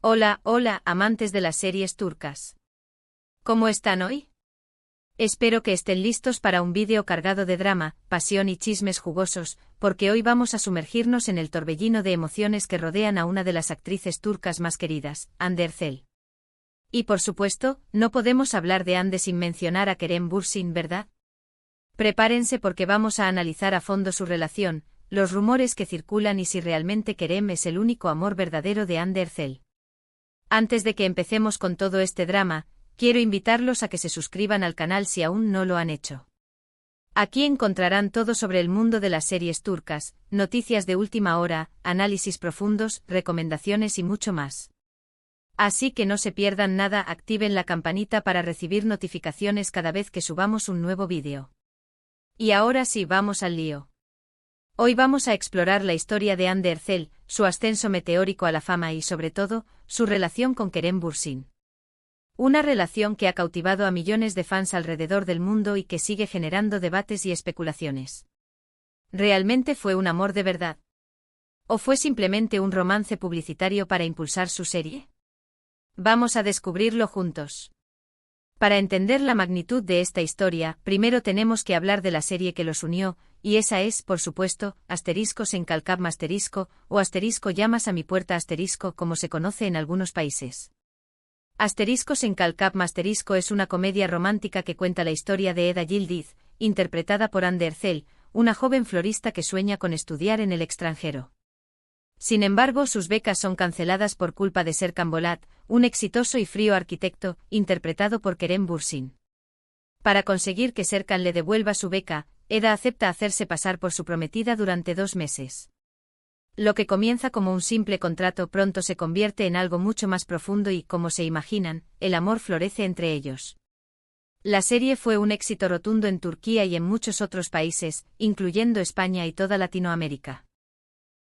Hola, hola, amantes de las series turcas. ¿Cómo están hoy? Espero que estén listos para un vídeo cargado de drama, pasión y chismes jugosos, porque hoy vamos a sumergirnos en el torbellino de emociones que rodean a una de las actrices turcas más queridas, Hande Erçel. Y por supuesto, no podemos hablar de Hande sin mencionar a Kerem Bürsin, ¿verdad? Prepárense porque vamos a analizar a fondo su relación, los rumores que circulan y si realmente Kerem es el único amor verdadero de Hande Erçel. Antes de que empecemos con todo este drama, quiero invitarlos a que se suscriban al canal si aún no lo han hecho. Aquí encontrarán todo sobre el mundo de las series turcas, noticias de última hora, análisis profundos, recomendaciones y mucho más. Así que no se pierdan nada, activen la campanita para recibir notificaciones cada vez que subamos un nuevo vídeo. Y ahora sí, vamos al lío. Hoy vamos a explorar la historia de Hande Erçel, su ascenso meteórico a la fama y, sobre todo, su relación con Kerem Bürsin. Una relación que ha cautivado a millones de fans alrededor del mundo y que sigue generando debates y especulaciones. ¿Realmente fue un amor de verdad? ¿O fue simplemente un romance publicitario para impulsar su serie? Vamos a descubrirlo juntos. Para entender la magnitud de esta historia, primero tenemos que hablar de la serie que los unió, y esa es, por supuesto, *Sen Kalkam*, o *Llamas a mi puerta*, como se conoce en algunos países. *Sen Kalkam* es una comedia romántica que cuenta la historia de Eda Yildiz, interpretada por Hande Erçel, una joven florista que sueña con estudiar en el extranjero. Sin embargo, sus becas son canceladas por culpa de Serkan Bolat, un exitoso y frío arquitecto, interpretado por Kerem Bürsin. Para conseguir que Serkan le devuelva su beca, Eda acepta hacerse pasar por su prometida durante 2 meses. Lo que comienza como un simple contrato pronto se convierte en algo mucho más profundo y, como se imaginan, el amor florece entre ellos. La serie fue un éxito rotundo en Turquía y en muchos otros países, incluyendo España y toda Latinoamérica.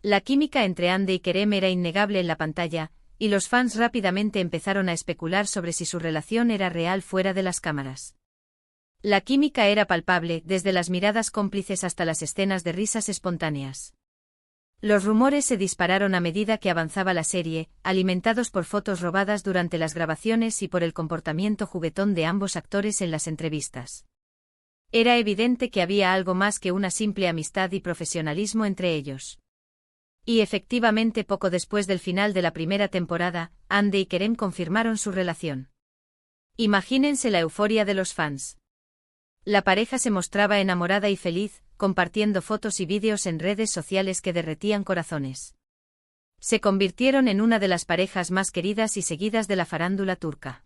La química entre Hande y Kerem era innegable en la pantalla, y los fans rápidamente empezaron a especular sobre si su relación era real fuera de las cámaras. La química era palpable, desde las miradas cómplices hasta las escenas de risas espontáneas. Los rumores se dispararon a medida que avanzaba la serie, alimentados por fotos robadas durante las grabaciones y por el comportamiento juguetón de ambos actores en las entrevistas. Era evidente que había algo más que una simple amistad y profesionalismo entre ellos. Y efectivamente, poco después del final de la primera temporada, Hande y Kerem confirmaron su relación. Imagínense la euforia de los fans. La pareja se mostraba enamorada y feliz, compartiendo fotos y vídeos en redes sociales que derretían corazones. Se convirtieron en una de las parejas más queridas y seguidas de la farándula turca.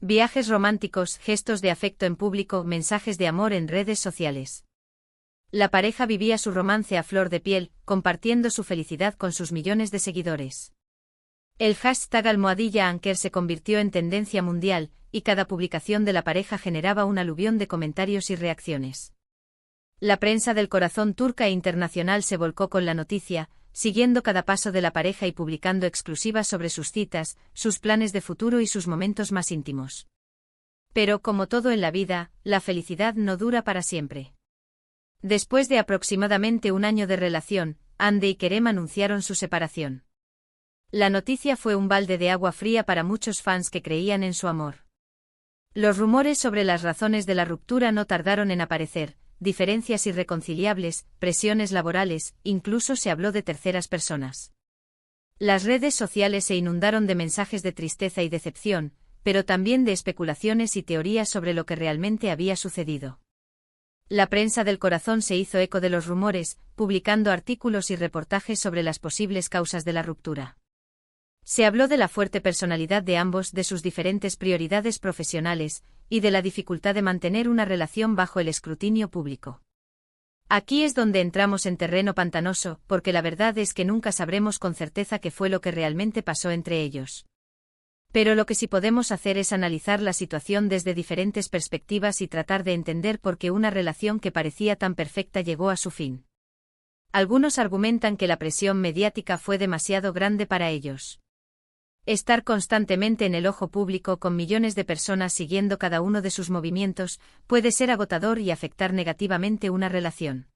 Viajes románticos, gestos de afecto en público, mensajes de amor en redes sociales. La pareja vivía su romance a flor de piel, compartiendo su felicidad con sus millones de seguidores. El hashtag #Anker se convirtió en tendencia mundial, y cada publicación de la pareja generaba un aluvión de comentarios y reacciones. La prensa del corazón turca e internacional se volcó con la noticia, siguiendo cada paso de la pareja y publicando exclusivas sobre sus citas, sus planes de futuro y sus momentos más íntimos. Pero, como todo en la vida, la felicidad no dura para siempre. Después de aproximadamente un año de relación, Hande y Kerem anunciaron su separación. La noticia fue un balde de agua fría para muchos fans que creían en su amor. Los rumores sobre las razones de la ruptura no tardaron en aparecer, diferencias irreconciliables, presiones laborales, incluso se habló de terceras personas. Las redes sociales se inundaron de mensajes de tristeza y decepción, pero también de especulaciones y teorías sobre lo que realmente había sucedido. La prensa del corazón se hizo eco de los rumores, publicando artículos y reportajes sobre las posibles causas de la ruptura. Se habló de la fuerte personalidad de ambos, de sus diferentes prioridades profesionales, y de la dificultad de mantener una relación bajo el escrutinio público. Aquí es donde entramos en terreno pantanoso, porque la verdad es que nunca sabremos con certeza qué fue lo que realmente pasó entre ellos. Pero lo que sí podemos hacer es analizar la situación desde diferentes perspectivas y tratar de entender por qué una relación que parecía tan perfecta llegó a su fin. Algunos argumentan que la presión mediática fue demasiado grande para ellos. Estar constantemente en el ojo público con millones de personas siguiendo cada uno de sus movimientos puede ser agotador y afectar negativamente una relación.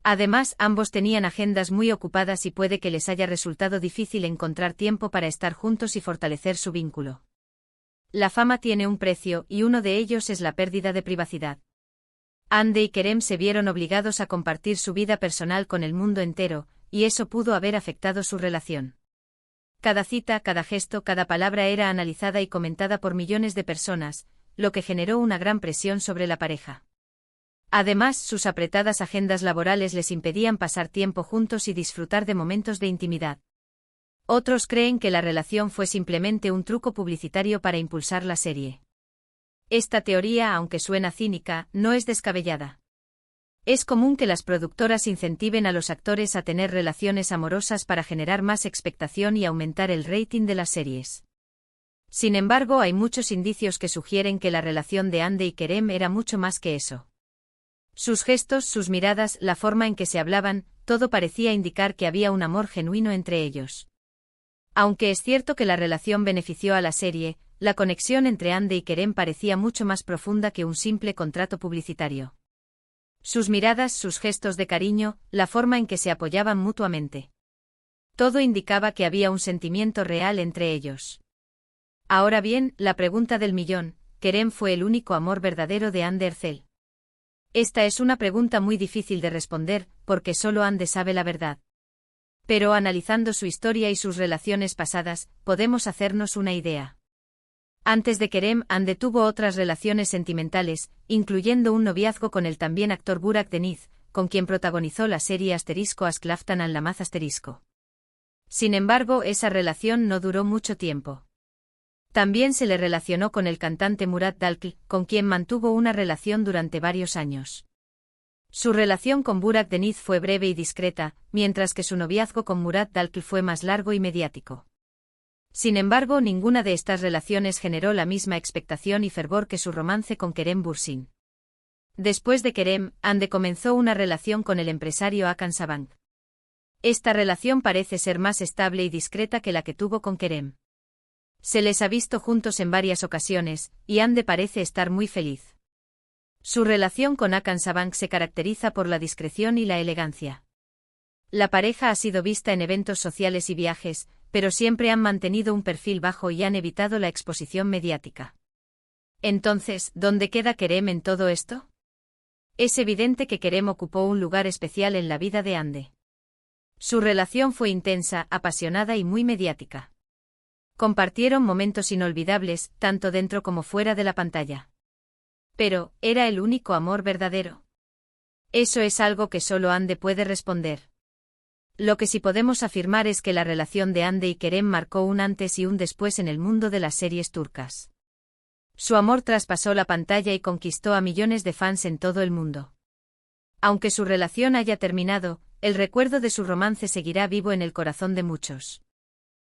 Además, ambos tenían agendas muy ocupadas y puede que les haya resultado difícil encontrar tiempo para estar juntos y fortalecer su vínculo. La fama tiene un precio, y uno de ellos es la pérdida de privacidad. Ande y Kerem se vieron obligados a compartir su vida personal con el mundo entero, y eso pudo haber afectado su relación. Cada cita, cada gesto, cada palabra era analizada y comentada por millones de personas, lo que generó una gran presión sobre la pareja. Además, sus apretadas agendas laborales les impedían pasar tiempo juntos y disfrutar de momentos de intimidad. Otros creen que la relación fue simplemente un truco publicitario para impulsar la serie. Esta teoría, aunque suena cínica, no es descabellada. Es común que las productoras incentiven a los actores a tener relaciones amorosas para generar más expectación y aumentar el rating de las series. Sin embargo, hay muchos indicios que sugieren que la relación de Ande y Kerem era mucho más que eso. Sus gestos, sus miradas, la forma en que se hablaban, todo parecía indicar que había un amor genuino entre ellos. Aunque es cierto que la relación benefició a la serie, la conexión entre Ande y Kerem parecía mucho más profunda que un simple contrato publicitario. Sus miradas, sus gestos de cariño, la forma en que se apoyaban mutuamente. Todo indicaba que había un sentimiento real entre ellos. Ahora bien, la pregunta del millón, ¿Kerem fue el único amor verdadero de Ande Erçel? Esta es una pregunta muy difícil de responder, porque solo Ande sabe la verdad. Pero analizando su historia y sus relaciones pasadas, podemos hacernos una idea. Antes de Kerem, Ande tuvo otras relaciones sentimentales, incluyendo un noviazgo con el también actor Burak Deniz, con quien protagonizó la serie *Asklaftan Anlamaz*. Sin embargo, esa relación no duró mucho tiempo. También se le relacionó con el cantante Murat Dalkl, con quien mantuvo una relación durante varios años. Su relación con Burak Deniz fue breve y discreta, mientras que su noviazgo con Murat Dalkl fue más largo y mediático. Sin embargo, ninguna de estas relaciones generó la misma expectación y fervor que su romance con Kerem Bürsin. Después de Kerem, Ande comenzó una relación con el empresario Hakan Sabank. Esta relación parece ser más estable y discreta que la que tuvo con Kerem. Se les ha visto juntos en varias ocasiones, y Ande parece estar muy feliz. Su relación con Hakan Sabank se caracteriza por la discreción y la elegancia. La pareja ha sido vista en eventos sociales y viajes, pero siempre han mantenido un perfil bajo y han evitado la exposición mediática. Entonces, ¿dónde queda Kerem en todo esto? Es evidente que Kerem ocupó un lugar especial en la vida de Ande. Su relación fue intensa, apasionada y muy mediática. Compartieron momentos inolvidables, tanto dentro como fuera de la pantalla. Pero, ¿era el único amor verdadero? Eso es algo que solo Ande puede responder. Lo que sí podemos afirmar es que la relación de Ande y Kerem marcó un antes y un después en el mundo de las series turcas. Su amor traspasó la pantalla y conquistó a millones de fans en todo el mundo. Aunque su relación haya terminado, el recuerdo de su romance seguirá vivo en el corazón de muchos.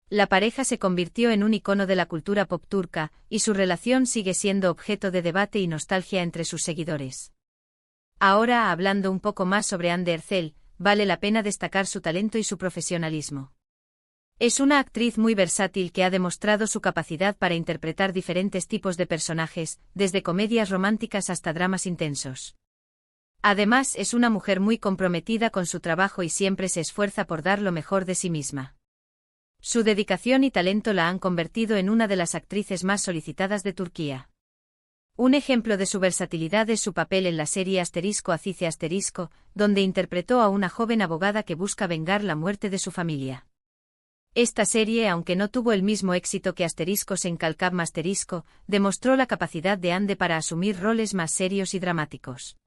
La pareja se convirtió en un icono de la cultura pop turca, y su relación sigue siendo objeto de debate y nostalgia entre sus seguidores. Ahora, hablando un poco más sobre Hande Erçel, vale la pena destacar su talento y su profesionalismo. Es una actriz muy versátil que ha demostrado su capacidad para interpretar diferentes tipos de personajes, desde comedias románticas hasta dramas intensos. Además, es una mujer muy comprometida con su trabajo y siempre se esfuerza por dar lo mejor de sí misma. Su dedicación y talento la han convertido en una de las actrices más solicitadas de Turquía. Un ejemplo de su versatilidad es su papel en la serie *Azize*, donde interpretó a una joven abogada que busca vengar la muerte de su familia. Esta serie, aunque no tuvo el mismo éxito que *Sen Kalkam*, demostró la capacidad de Hande para asumir roles más serios y dramáticos.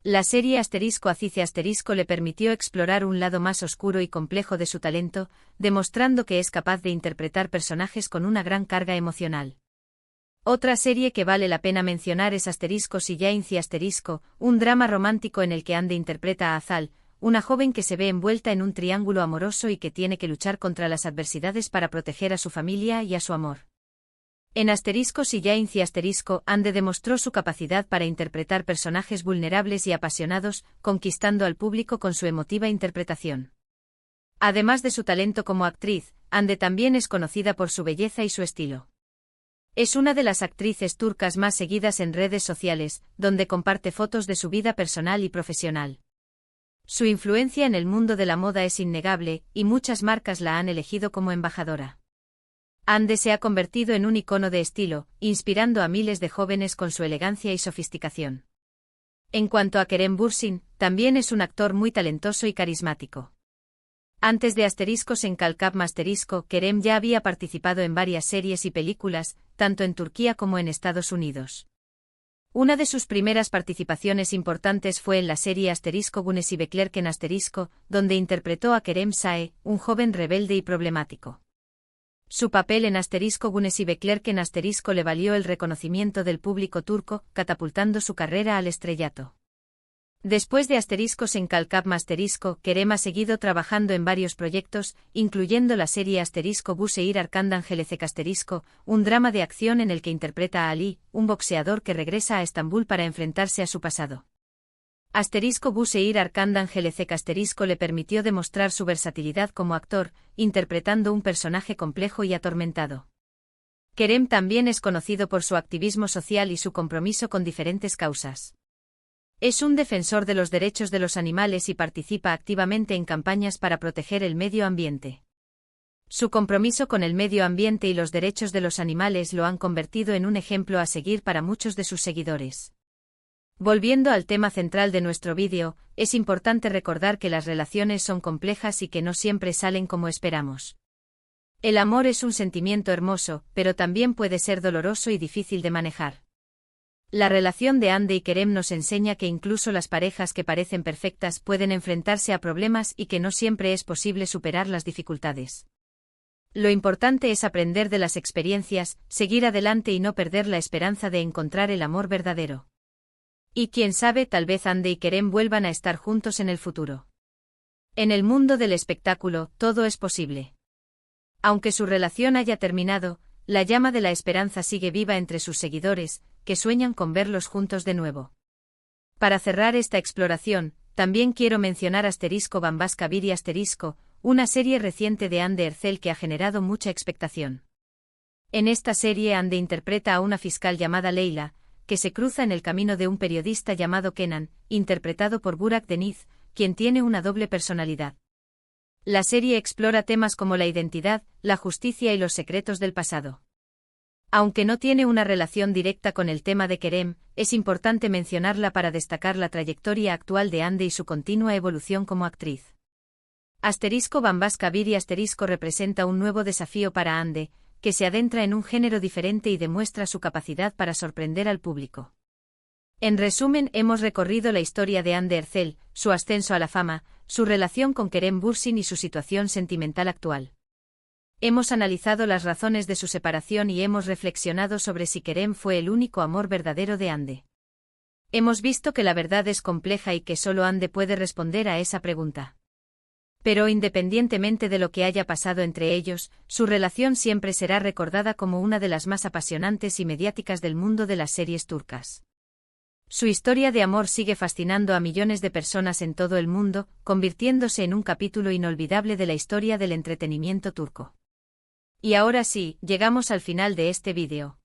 La serie *Azize* le permitió explorar un lado más oscuro y complejo de su talento, demostrando que es capaz de interpretar personajes con una gran carga emocional. Otra serie que vale la pena mencionar es *Siyainci*, un drama romántico en el que Hande interpreta a Azal, una joven que se ve envuelta en un triángulo amoroso y que tiene que luchar contra las adversidades para proteger a su familia y a su amor. En *Siyainci*, Hande demostró su capacidad para interpretar personajes vulnerables y apasionados, conquistando al público con su emotiva interpretación. Además de su talento como actriz, Hande también es conocida por su belleza y su estilo. Es una de las actrices turcas más seguidas en redes sociales, donde comparte fotos de su vida personal y profesional. Su influencia en el mundo de la moda es innegable, y muchas marcas la han elegido como embajadora. Hande se ha convertido en un icono de estilo, inspirando a miles de jóvenes con su elegancia y sofisticación. En cuanto a Kerem Bürsin, también es un actor muy talentoso y carismático. Antes de Asteriscos en Kalkap Masterisco, Kerem ya había participado en varias series y películas, tanto en Turquía como en Estados Unidos. Una de sus primeras participaciones importantes fue en la serie Asterisco Güneşi Beklerken Asterisco, donde interpretó a Kerem Sae, un joven rebelde y problemático. Su papel en Asterisco Güneşi Beklerken Asterisco le valió el reconocimiento del público turco, catapultando su carrera al estrellato. Después de Asteriscos en Kalkap Masterisco, Kerem ha seguido trabajando en varios proyectos, incluyendo la serie Asterisco Bu Şehir Arkandan Gelecek Asterisco, un drama de acción en el que interpreta a Ali, un boxeador que regresa a Estambul para enfrentarse a su pasado. Asterisco Bu Şehir Arkandan Gelecek Asterisco le permitió demostrar su versatilidad como actor, interpretando un personaje complejo y atormentado. Kerem también es conocido por su activismo social y su compromiso con diferentes causas. Es un defensor de los derechos de los animales y participa activamente en campañas para proteger el medio ambiente. Su compromiso con el medio ambiente y los derechos de los animales lo han convertido en un ejemplo a seguir para muchos de sus seguidores. Volviendo al tema central de nuestro vídeo, es importante recordar que las relaciones son complejas y que no siempre salen como esperamos. El amor es un sentimiento hermoso, pero también puede ser doloroso y difícil de manejar. La relación de Hande y Kerem nos enseña que incluso las parejas que parecen perfectas pueden enfrentarse a problemas y que no siempre es posible superar las dificultades. Lo importante es aprender de las experiencias, seguir adelante y no perder la esperanza de encontrar el amor verdadero. Y quién sabe, tal vez Hande y Kerem vuelvan a estar juntos en el futuro. En el mundo del espectáculo, todo es posible. Aunque su relación haya terminado, la llama de la esperanza sigue viva entre sus seguidores, que sueñan con verlos juntos de nuevo. Para cerrar esta exploración, también quiero mencionar Asterisco Bambaşka Biri Asterisco, una serie reciente de Hande Erçel que ha generado mucha expectación. En esta serie Hande interpreta a una fiscal llamada Leyla, que se cruza en el camino de un periodista llamado Kenan, interpretado por Burak Deniz, quien tiene una doble personalidad. La serie explora temas como la identidad, la justicia y los secretos del pasado. Aunque no tiene una relación directa con el tema de Kerem, es importante mencionarla para destacar la trayectoria actual de Hande y su continua evolución como actriz. Asterisco Bambaşka Biri Asterisco representa un nuevo desafío para Hande, que se adentra en un género diferente y demuestra su capacidad para sorprender al público. En resumen, hemos recorrido la historia de Hande Erçel, su ascenso a la fama, su relación con Kerem Bürsin y su situación sentimental actual. Hemos analizado las razones de su separación y hemos reflexionado sobre si Kerem fue el único amor verdadero de Hande. Hemos visto que la verdad es compleja y que solo Hande puede responder a esa pregunta. Pero independientemente de lo que haya pasado entre ellos, su relación siempre será recordada como una de las más apasionantes y mediáticas del mundo de las series turcas. Su historia de amor sigue fascinando a millones de personas en todo el mundo, convirtiéndose en un capítulo inolvidable de la historia del entretenimiento turco. Y ahora sí, llegamos al final de este vídeo.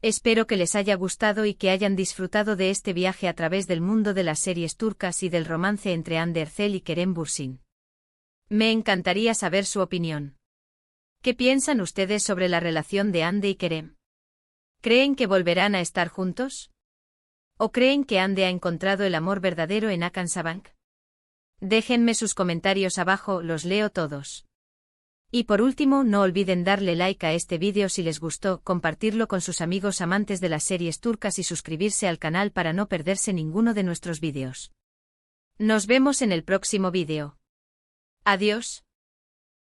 Espero que les haya gustado y que hayan disfrutado de este viaje a través del mundo de las series turcas y del romance entre Hande Erçel y Kerem Bürsin. Me encantaría saber su opinión. ¿Qué piensan ustedes sobre la relación de Hande y Kerem? ¿Creen que volverán a estar juntos? ¿O creen que Hande ha encontrado el amor verdadero en Hakan Sabank? Déjenme sus comentarios abajo, los leo todos. Y por último, no olviden darle like a este vídeo si les gustó, compartirlo con sus amigos amantes de las series turcas y suscribirse al canal para no perderse ninguno de nuestros vídeos. Nos vemos en el próximo vídeo. Adiós.